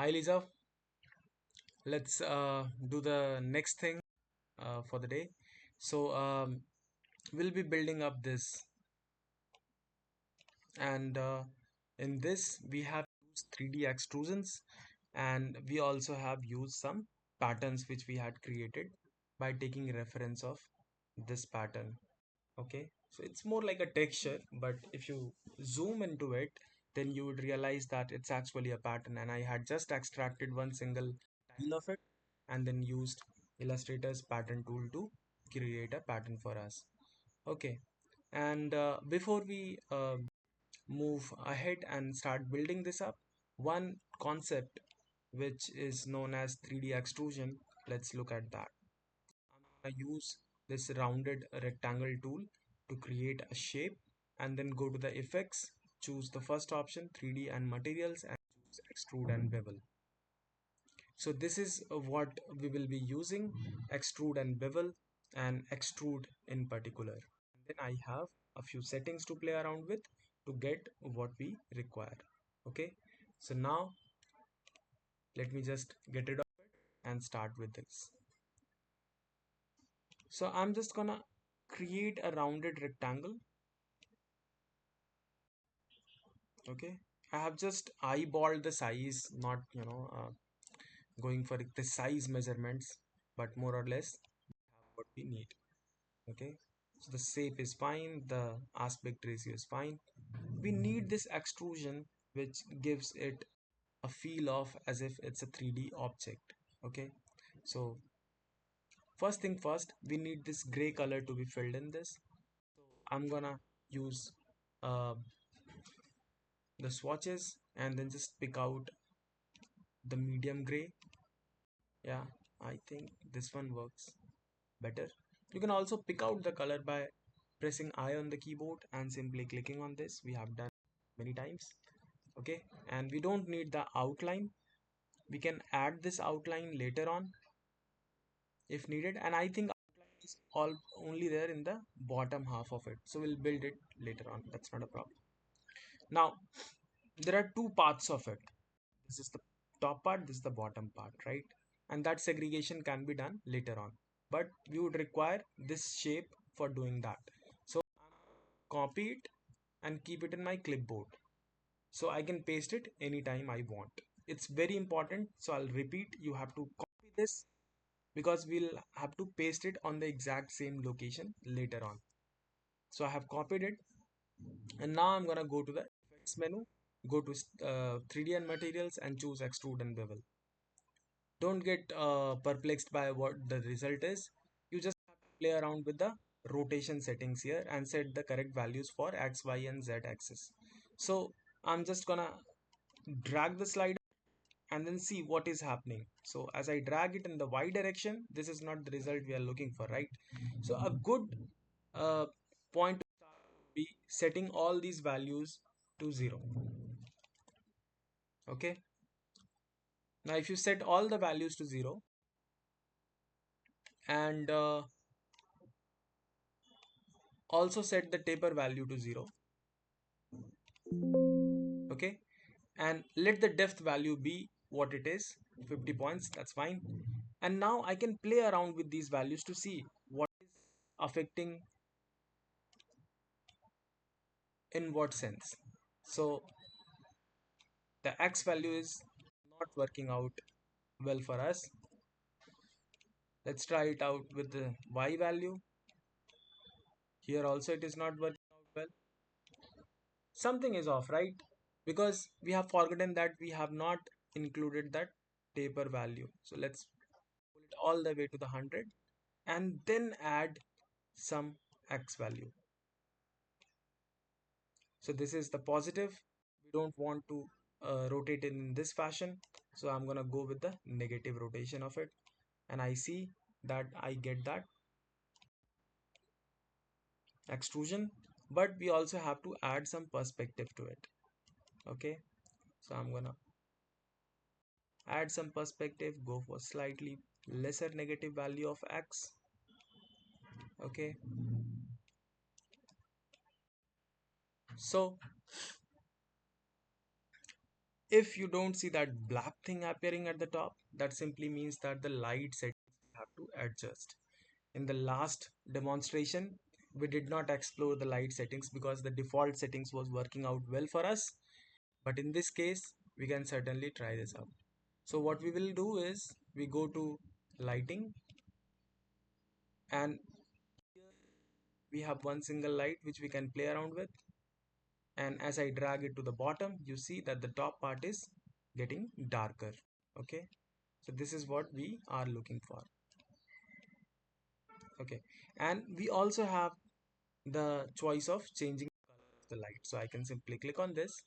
Hi Lisa, let's do the next thing for the day. So we'll be building up this, and in this we have used 3D extrusions, and we also have used some patterns which we had created by taking reference of this pattern. Okay, so it's more like a texture, but if you zoom into it, then you would realize that it's actually a pattern, and I had just extracted one single tile of it and then used Illustrator's pattern tool to create a pattern for us. Okay, and before we move ahead and start building this up, one concept which is known as 3D extrusion, let's look at that. I use this rounded rectangle tool to create a shape, and then go to the effects, choose the first option 3D and materials, and choose extrude and bevel. So this is what we will be using, extrude and bevel, and extrude in particular. And then I have a few settings to play around with to get what we require. Okay, so now let me just get rid of it and start with this. So I'm just gonna create a rounded rectangle. Okay, I have just eyeballed the size, not going for the size measurements, but more or less what we need. Okay, so the shape is fine, the aspect ratio is fine. We need this extrusion which gives it a feel of as if it's a 3D object. Okay, so first thing first, we need this gray color to be filled in this. I'm gonna use uh, the swatches and then just pick out the medium gray. Yeah, I think this one works better. You can also pick out the color by pressing I on the keyboard and simply clicking on this. We have done many times. Okay, and we don't need the outline. We can add this outline later on if needed, and I think outline is all only there in the bottom half of it, so we'll build it later on. That's not a problem. Now there are two parts of it. This is the top part, this is the bottom part, right? And that segregation can be done later on, but we would require this shape for doing that. So copy it and keep it in my clipboard so I can paste it anytime I want. It's very important, so I'll repeat, you have to copy this because we'll have to paste it on the exact same location later on. So I have copied it, and now I'm gonna go to the effects menu, go to 3D and materials, and choose extrude and bevel. Don't get perplexed by what the result is. You just have to play around with the rotation settings here and set the correct values for X, Y, and Z axis. So I'm just gonna drag the slider and then see what is happening. So as I drag it in the Y direction, this is not the result we are looking for, right? So a good uh, point to start would be setting all these values to 0. Okay. Now if you set all the values to 0 and also set the taper value to 0, okay, and let the depth value be what it is, 50 points, that's fine. And now I can play around with these values to see what is affecting in what sense. So the X value is not working out well for us. Let's try it out with the Y value. Here also it is not working out well. Something is off, right? Because we have forgotten that we have not included that taper value. So let's pull it all the way to the 100 and then add some X value. So this is the positive. We don't want to rotate it in this fashion. So I'm gonna go with the negative rotation of it, and I see that I get that extrusion, but we also have to add some perspective to it. Okay, so I'm gonna add some perspective, go for slightly lesser negative value of X. Okay, so If you don't see that black thing appearing at the top, that simply means that the light settings we have to adjust. In the last demonstration, we did not explore the light settings because the default settings was working out well for us. But in this case, we can certainly try this out. So what we will do is we go to lighting, and we have one single light which we can play around with. And as I drag it to the bottom, you see that the top part is getting darker. Okay, so this is what we are looking for. Okay, and we also have the choice of changing the light. So I can simply click on this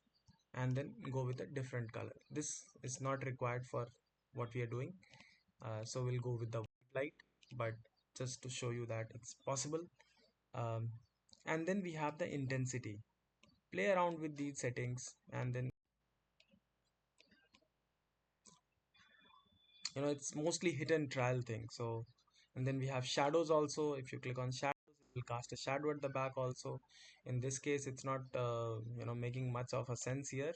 and then go with a different color. This is not required for what we are doing. So we'll go with the white light, but just to show you that it's possible. Um, and then we have the intensity. Play around with these settings, and then it's mostly hit and trial thing. So, and then we have shadows also. If you click on shadows, it will cast a shadow at the back also. In this case, it's not making much of a sense here.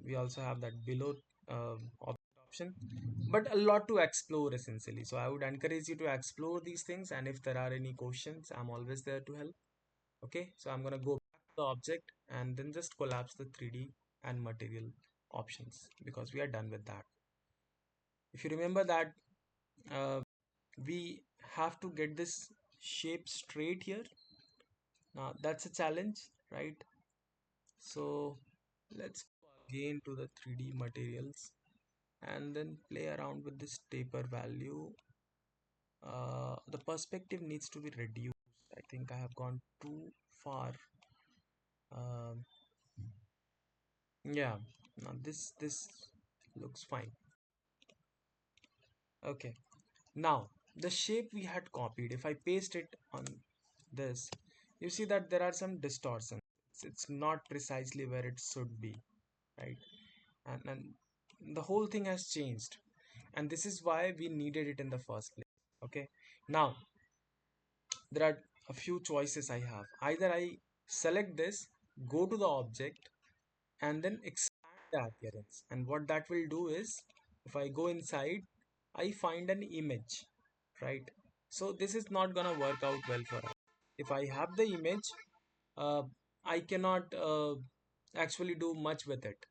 We also have that below option, but a lot to explore essentially. So I would encourage you to explore these things, and if there are any questions, I'm always there to help. Okay, so I'm gonna go back to the object and then just collapse the 3D and material options because we are done with that. If you remember that uh, we have to get this shape straight here. Now that's a challenge, right? So let's go again to the 3D materials and then play around with this taper value. The perspective needs to be reduced. I think I have gone too far. Um, yeah, now this looks fine. Okay, now the shape we had copied, if I paste it on this, you see that there are some distortions. It's not precisely where it should be, right? And the whole thing has changed, and this is why we needed it in the first place. Okay, now there are a few choices I have. Either I select this, go to the object, and then expand the appearance. And what that will do is, if I go inside, I find an image, right? So this is not gonna work out well for us. If I have the image, uh, I cannot actually do much with it.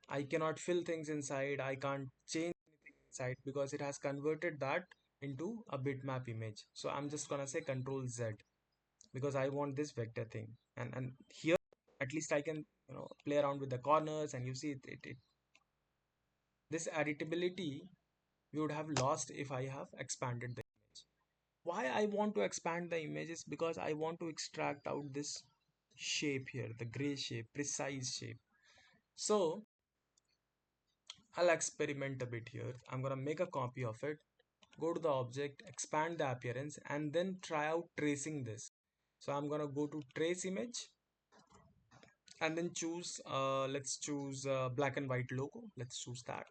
I cannot fill things inside. I can't change anything inside because it has converted that into a bitmap image. So I'm just gonna say Control Z because I want this vector thing. And here at least I can play around with the corners, and you see this editability we would have lost if I have expanded the image. Why I want to expand the image is because I want to extract out this shape here, the gray shape, precise shape. So I'll experiment a bit here. I'm gonna make a copy of it, go to the object, expand the appearance, and then try out tracing this. So I'm gonna go to trace image and then choose let's choose black and white logo. Let's choose that.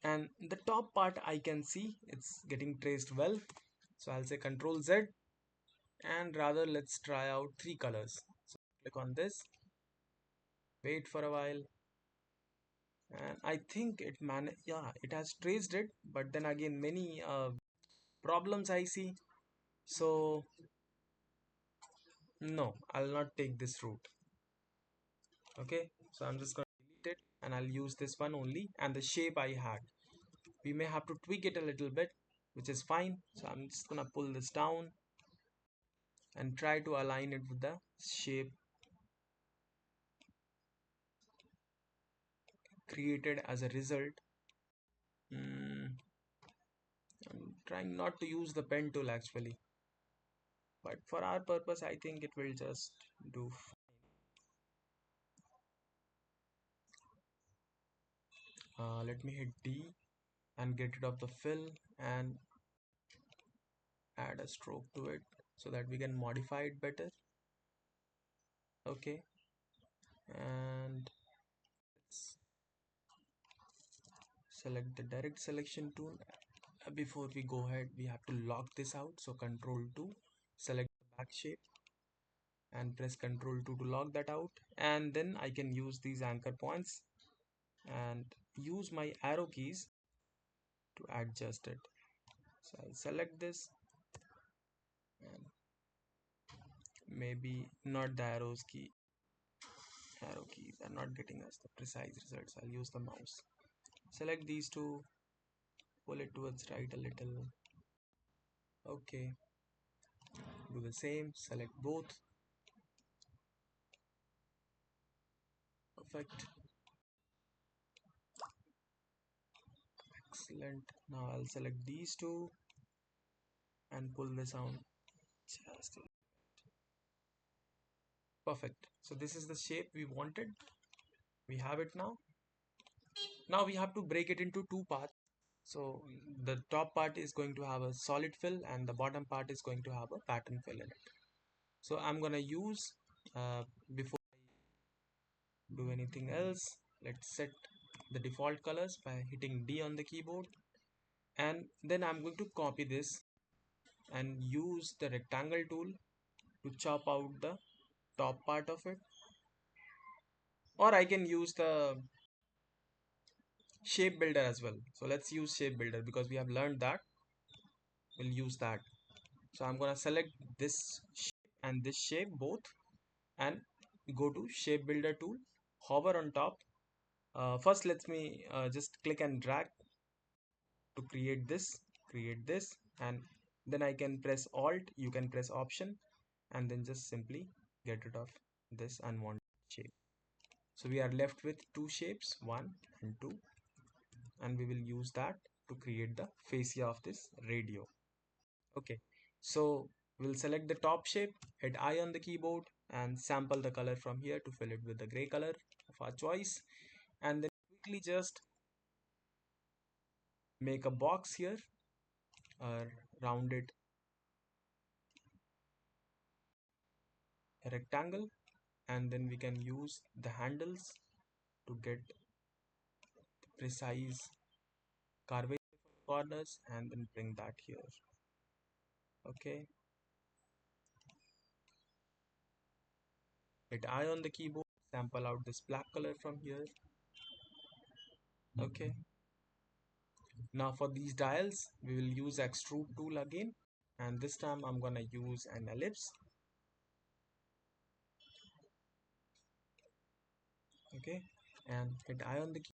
And the top part I can see it's getting traced well. So I'll say Control Z, and rather let's try out three colors. So click on this, wait for a while, and I think yeah, it has traced it, but then again many problems I see. So no, I'll not take this route. Okay, so I'm just going to delete it and I'll use this one only, and the shape I had. We may have to tweak it a little bit, which is fine. So I'm just gonna pull this down and try to align it with the shape created as a result. Mm, I'm trying not to use the pen tool actually, but for our purpose I think it will just do. Let me hit D and get rid of the fill and add a stroke to it so that we can modify it better. Okay, and let's select the direct selection tool. Before we go ahead, we have to lock this out. So Control 2, select the back shape, and press Ctrl 2 to lock that out. And then I can use these anchor points and use my arrow keys to adjust it. So I'll select this, and maybe not the arrow keys are not getting us the precise results. I'll use the mouse. Select these two, pull it towards right a little. Okay, do the same, select both. Perfect. Excellent. Now I'll select these two and pull this out. Just perfect. So this is the shape we wanted. We have it now. Now we have to break it into two parts. So the top part is going to have a solid fill and the bottom part is going to have a pattern fill in it. So I'm gonna use before I do anything else, let's set the default colors by hitting D on the keyboard, and then I'm going to copy this and use the rectangle tool to chop out the top part of it, or I can use the shape builder as well. So let's use shape builder because we have learned that. We'll use that. So I'm gonna select this shape and this shape both and go to shape builder tool, hover on top. First let me just click and drag to create this, and then I can press alt, you can press option, and then just simply get rid of this unwanted shape. So we are left with two shapes, 1 and 2, and we will use that to create the fascia of this radio. Okay, so we'll select the top shape, hit I on the keyboard, and sample the color from here to fill it with the gray color of our choice, and then quickly just make a box here, round it a rectangle, and then we can use the handles to get precise curvature corners and then bring that here. Okay, hit I on the keyboard, sample out this black color from here. Okay, now for these dials we will use extrude tool again, and this time I'm gonna use an ellipse. Okay, and hit I on the keyboard,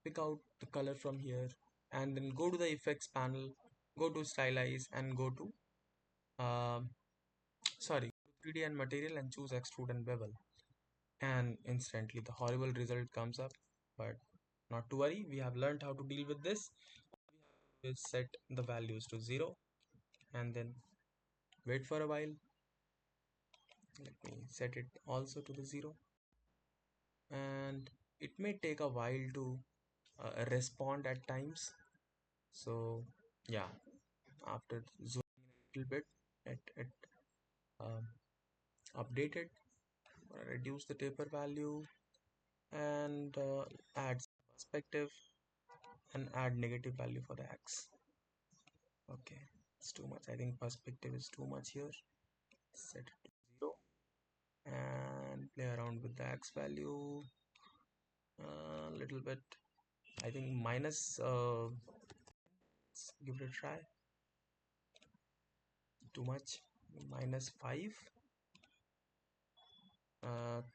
pick out the color from here, and then go to the effects panel, go to stylize, and go to um, sorry, 3D and material, and choose extrude and bevel, and instantly the horrible result comes up. But not to worry, we have learned how to deal with this. We will set the values to 0 and then wait for a while. Let me set it also to the 0, and it may take a while to respond at times. So yeah, after zooming in a little bit, it um, updated, reduce the taper value, and add perspective and add negative value for the x. Okay, it's too much. I think perspective is too much here. Set it to 0 and play around with the x value a little bit. I think minus, let's give it a try. Too much. Minus 5,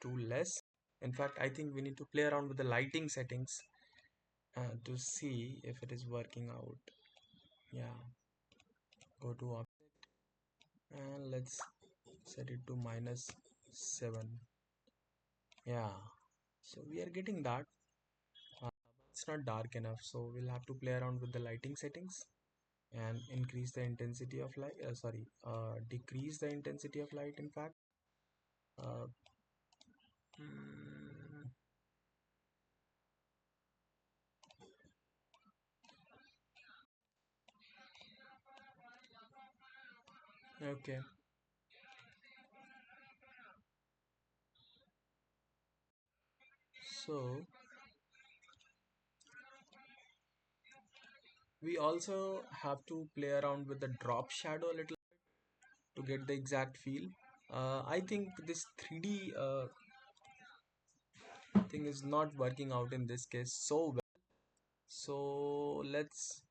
too less. In fact, I think we need to play around with the lighting settings to see if it is working out. Yeah, go to object and let's set it to -7. Yeah, so we are getting that. It's not dark enough, so we'll have to play around with the lighting settings and increase the intensity of light. Decrease the intensity of light, in fact. Uh, mm, okay, so we also have to play around with the drop shadow a little to get the exact feel. I think this 3D thing is not working out in this case so well. So let's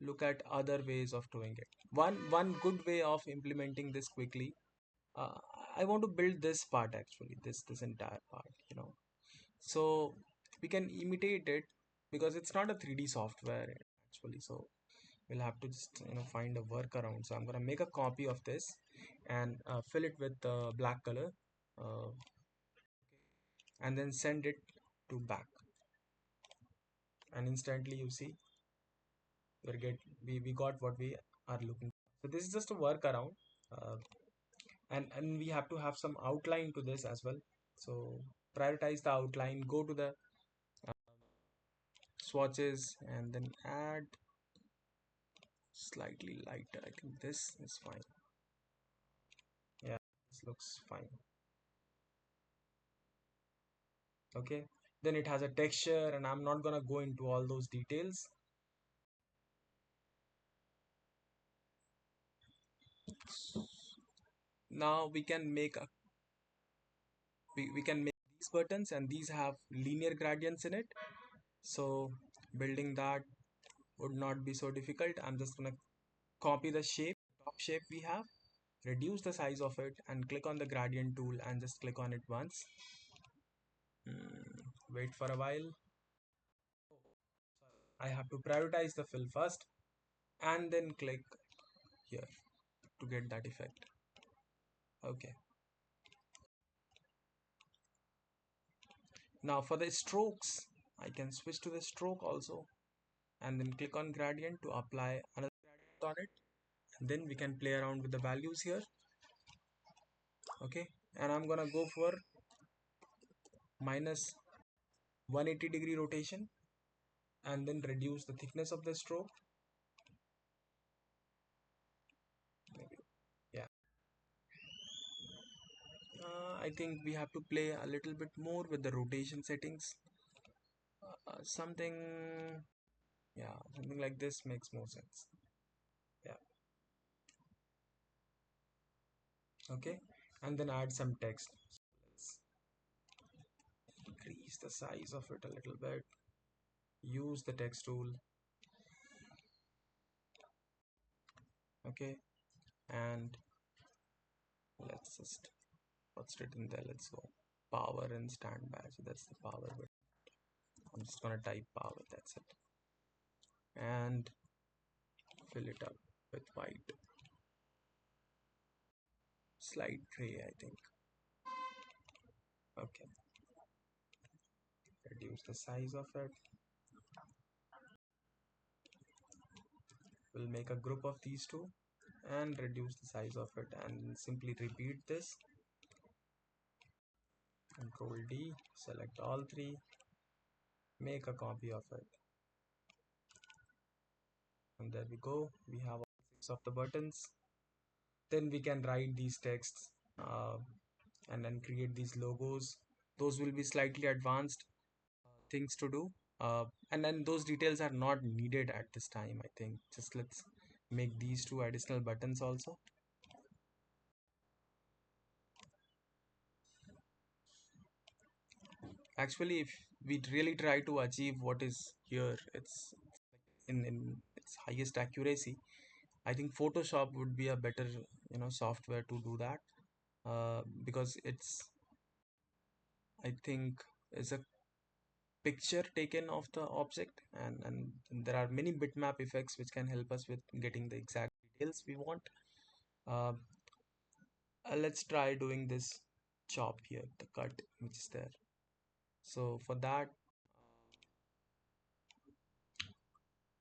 look at other ways of doing it. One good way of implementing this quickly. Uh, I want to build this part actually, this entire part, you know. So we can imitate it because it's not a 3D software actually. So we'll have to just find a workaround. So I'm gonna make a copy of this and fill it with black color, uh, and then send it to back, and instantly you see we got what we are looking for. So this is just a workaround, uh, and we have to have some outline to this as well. So prioritize the outline, go to the swatches, and then add slightly lighter. I think this is fine. Yeah, this looks fine. Okay, then it has a texture, and I'm not gonna go into all those details. Now we can make these buttons, and these have linear gradients in it. So building that would not be so difficult. I'm just gonna copy the top shape we have, reduce the size of it, and click on the gradient tool and just click on it once. Wait for a while. I have to prioritize the fill first and then click here to get that effect. Okay. Now for the strokes, I can switch to the stroke also and then click on gradient to apply another gradient on it. And then we can play around with the values here. Okay. And I'm gonna go for minus 180-degree rotation and then reduce the thickness of the stroke. Yeah. I think we have to play a little bit more with the rotation settings. Something, yeah, something like this makes more sense. Yeah. Okay. And then add some text. Let's increase the size of it a little bit. Use the text tool. Okay. And let's just what's written there. Let's go. Power and standby. So that's the power bit. I'm just gonna type power. That's it. And fill it up with white. Slight gray, I think. Okay. Reduce the size of it. We'll make a group of these two and reduce the size of it and simply repeat this. Control D, select all three, make a copy of it, and there we go. We have all six of the buttons. Then we can write these texts, and then create these logos. Those will be slightly advanced things to do, and then those details are not needed at this time. I think just let's make these two additional buttons also. Actually, if we really try to achieve what is here, it's in its highest accuracy. I think Photoshop would be a better software to do that, because it's, I think, is a picture taken of the object, and there are many bitmap effects which can help us with getting the exact details we want. Uh, let's try doing this chop here, the cut which is there. So for that,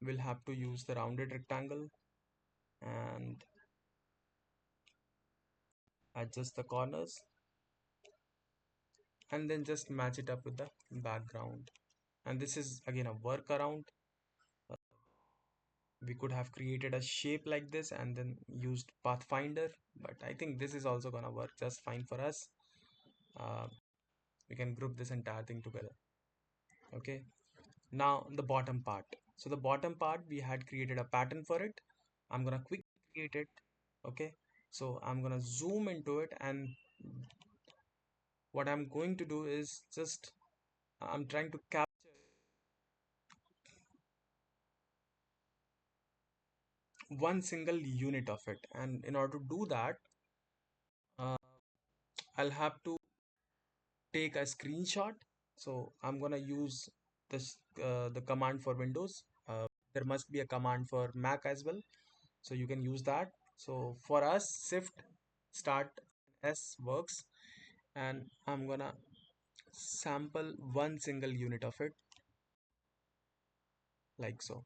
we'll have to use the rounded rectangle and adjust the corners, and then just match it up with the background. And this is again a workaround. Uh, we could have created a shape like this and then used Pathfinder, but I think this is also gonna work just fine for us. uh, we can group this entire thing together. Okay, now the bottom part. So the bottom part, we had created a pattern for it. I'm gonna quickly create it. Okay, So I'm gonna zoom into it, and what I'm going to do is just I'm trying to capture one single unit of it, and in order to do that, uh, I'll have to take a screenshot. So I'm gonna use this the command for Windows. There must be a command for Mac as well, so you can use that. So for us, Shift Start S works, and I'm gonna sample one single unit of it like so.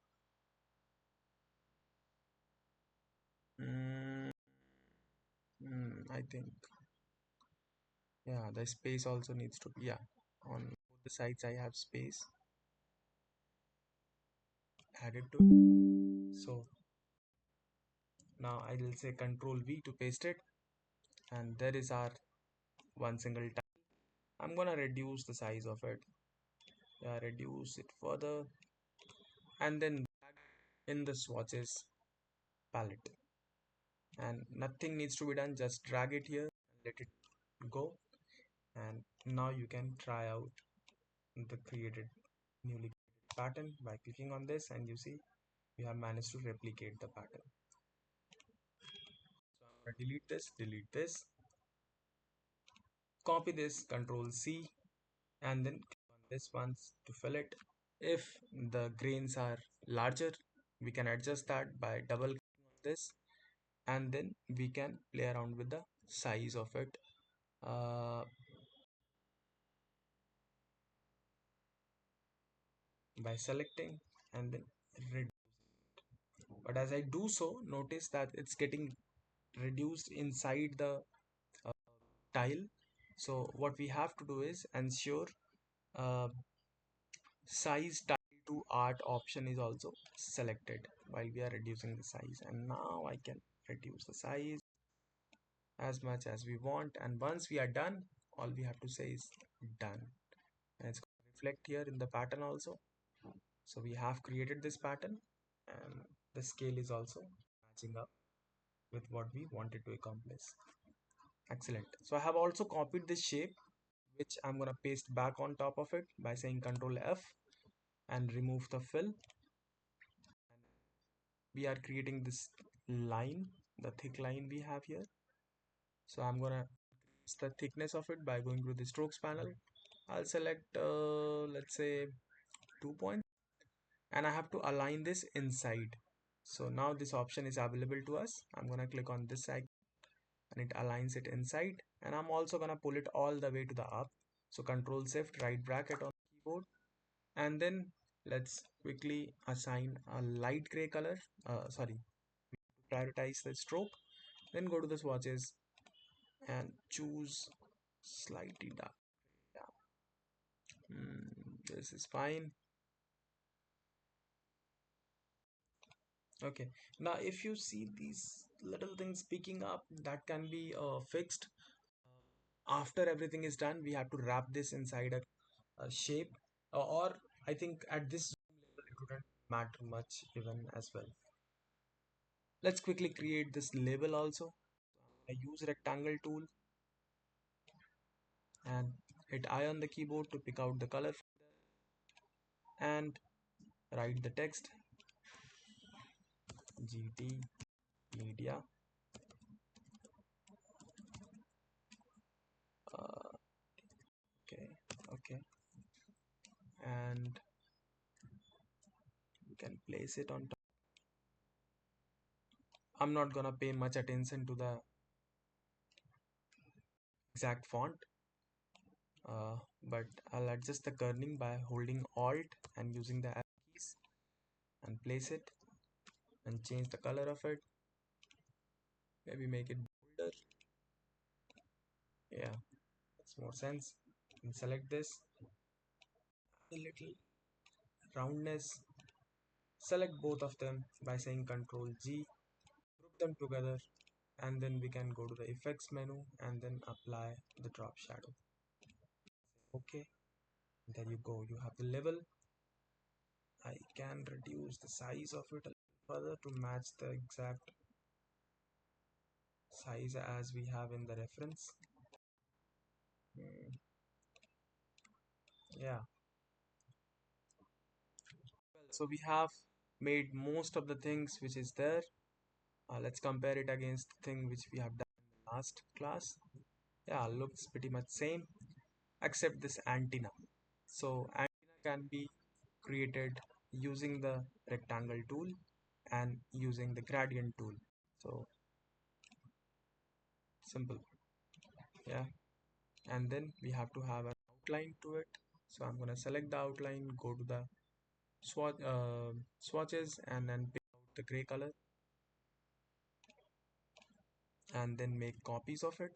Mm, I think, yeah, the space also needs to, yeah, on both the sides I have space added to it. So now I will say Control V to paste it, and there is our one single tile. I'm gonna reduce the size of it. Yeah, reduce it further, and then in the swatches palette, and nothing needs to be done, just drag it here and let it go. And now you can try out the created newly created pattern by clicking on this, and you see we have managed to replicate the pattern. So I'm gonna delete this, copy this, Control C, and then click on this once to fill it. If the grains are larger, we can adjust that by double clicking on this, and then we can play around with the size of it, uh, by selecting and then reduce. But as I do so, notice that it's getting reduced inside the uh, tile. So what we have to do is ensure uh, size tile to art option is also selected while we are reducing the size. And now I can reduce the size as much as we want, and once we are done, all we have to say is done, and it's going to reflect here in the pattern also. So we have created this pattern, and the scale is also matching up with what we wanted to accomplish. Excellent. So I have also copied this shape, which I'm going to paste back on top of it by saying Control F and remove the fill. We are creating this line, the thick line we have here. So I'm going to increase the thickness of it by going to the strokes panel. I'll select, let's say 2 points, and I have to align this inside. So now this option is available to us. I'm going to click on this side, and it aligns it inside, and I'm also gonna pull it all the way to the up. So Control Shift right bracket on the keyboard, and then let's quickly assign a light gray color. Sorry, prioritize the stroke, then go to the swatches and choose slightly dark. Yeah, this is fine. Okay, now if you see these little things picking up, that can be fixed. After everything is done, we have to wrap this inside a shape, or I think at this zoom level it wouldn't matter much even as well. Let's quickly create this label also. I use rectangle tool and hit I on the keyboard to pick out the color and write the text GT media. uh, okay, okay, and we can place it on top. I'm not gonna pay much attention to the exact font, but I'll adjust the kerning by holding Alt and using the arrow keys and place it and change the color of it. Maybe make it bolder. Yeah, makes more sense. And select this, a little roundness. Select both of them by saying Control G, group them together, and then we can go to the effects menu and then apply the drop shadow. Okay, there you go. You have the level. I can reduce the size of it a little further to match the exact size as we have in the reference. Mm, yeah. So we have made most of the things which is there. Let's compare it against the thing which we have done in the last class. Yeah, looks pretty much same except this antenna. So antenna can be created using the rectangle tool and using the gradient tool. So simple. Yeah. And then we have to have an outline to it. So I'm gonna select the outline, go to the swatches, and then pick out the gray color, and then make copies of it.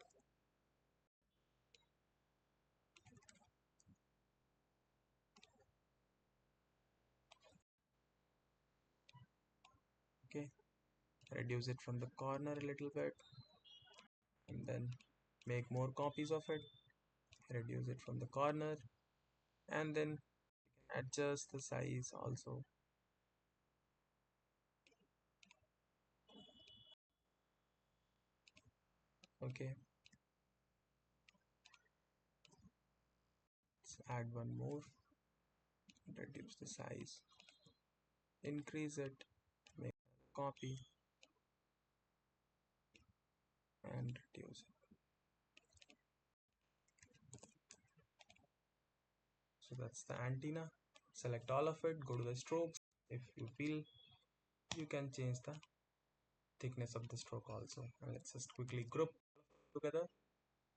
Okay, reduce it from the corner a little bit, and then make more copies of it. Reduce it from the corner, and then adjust the size also. Okay, let's add one more. Reduce the size, increase it, make a copy, and reduce it. So that's the antenna. Select all of it, go to the strokes. If you feel, you can change the thickness of the stroke also. And let's just quickly group together,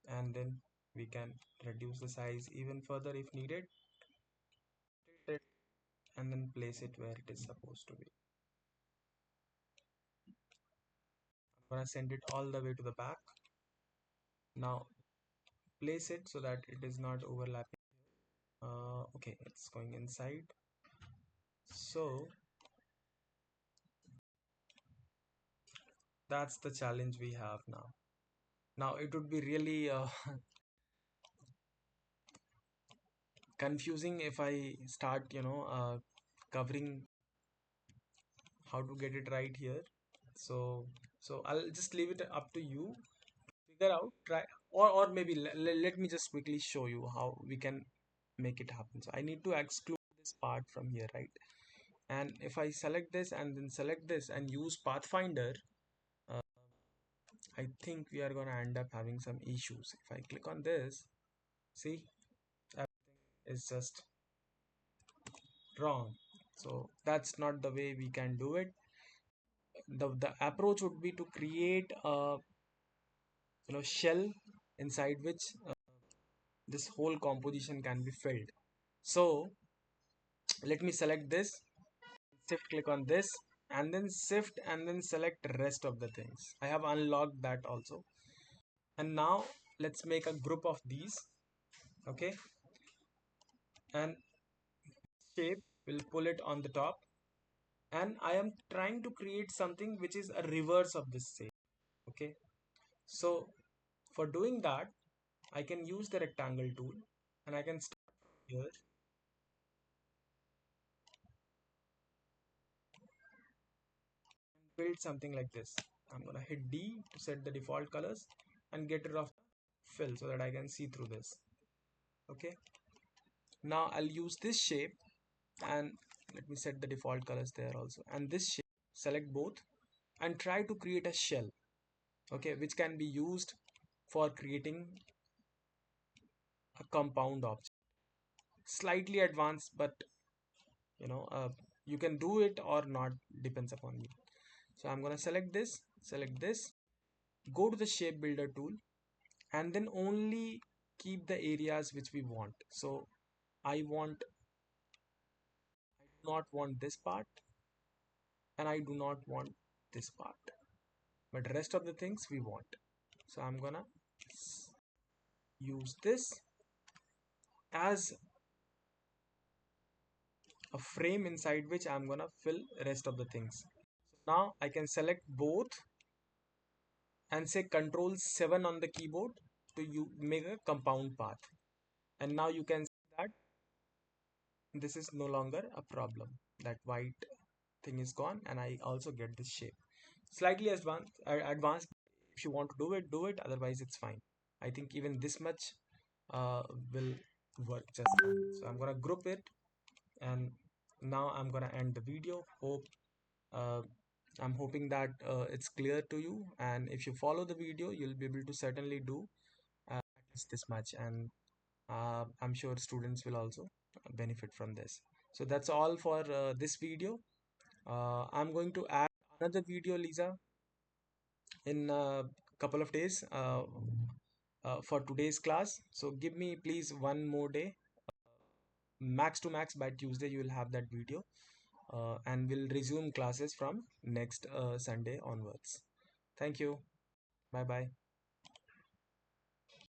and then we can reduce the size even further if needed. Tilt it and then place it where it is supposed to be. I'm gonna send it all the way to the back. Now place it so that it is not overlapping. Okay, it's going inside. So that's the challenge we have now. Now it would be really confusing if I start, covering how to get it right here. So, so I'll just leave it up to you. Figure out, try, or maybe let me just quickly show you how we can make it happen. So I need to exclude this part from here, right? And if I select this and then select this and use Pathfinder, uh, I think we are gonna end up having some issues. If I click on this, see, everything is just wrong. So that's not the way we can do it. The approach would be to create a shell inside which this whole composition can be filled. So let me select this, shift click on this, and then shift and then select rest of the things. I have unlocked that also. And now let's make a group of these. Okay, and shape, will pull it on the top, and I am trying to create something which is a reverse of this shape. Okay, so for doing that I can use the rectangle tool, and I can start here, build something like this. I'm gonna hit D to set the default colors and get rid of the fill so that I can see through this. Okay, now I'll use this shape, and let me set the default colors there also, and this shape, select both and try to create a shell, okay, which can be used for creating a compound object. Slightly advanced, but you know uh, you can do it or not, depends upon you. So I'm gonna select this, go to the shape builder tool, and then only keep the areas which we want. So I do not want this part, and I do not want this part, but rest of the things we want. So I'm gonna use this as a frame inside which I'm gonna fill rest of the things. So now I can select both and say control 7 on the keyboard to you make a compound path, and now you can see that this is no longer a problem. That white thing is gone, and I also get this shape. Slightly advanced, If you want to do it, do it. Otherwise, it's fine. I think even this much uh, will work just fine. So I'm gonna group it, and now I'm gonna end the video. Uh, I'm hoping that it's clear to you, and if you follow the video, you'll be able to certainly do at least this much, and I'm sure students will also benefit from this. So that's all for this video. I'm going to add another video, Lisa, in a couple of days for today's class. So give me please one more day, max to max by Tuesday you will have that video, and we'll resume classes from next Sunday onwards. Thank you. Bye bye.